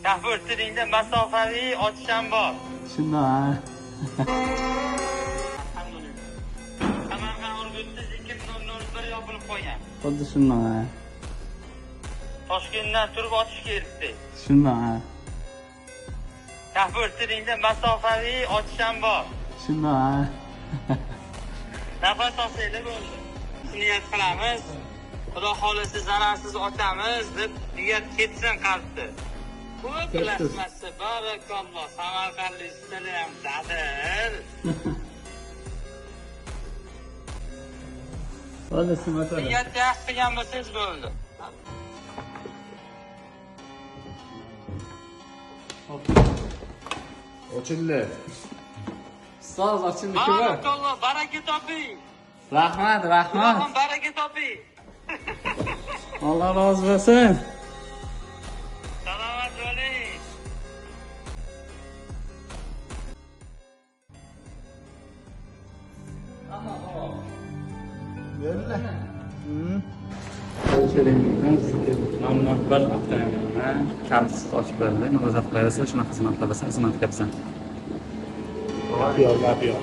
Kafotiringda masofaviy ochisham bor. Shundoq, ha. Samarqand Urgutda 2001 yopilib qo'ygan. Xuddi shundoq, ha. Toshkentdan turib ochish kerakdi. Shundoq, ha. Kafotiringda masofaviy ochisham bor. Shundoq, ha. Nafas olsanglar bo'ldi. Niyat qilamiz. Xudo xolisi zararsiz ochamiz deb niyat ketsin qalbda. Ko'p bilasmasi barakalloh. Samarqandliklar ham dadil. Bo'ldi, masala. Niyat yaxshi qilgan bo'lsangiz bo'ldi. Ochildi. Ustoz, ochildiki bor. Barakalloh, baraka toping. Rahmat, rahmat. Allohim baraka toping. Alloh rozi bo'lsin. Salomat bo'ling. Mamnun bir avtomobilni kalsiz ochib berdi. Nima xizmat qilaversa, shunaqa xizmat qilaversa, xizmat qilasan. Gap yo'q.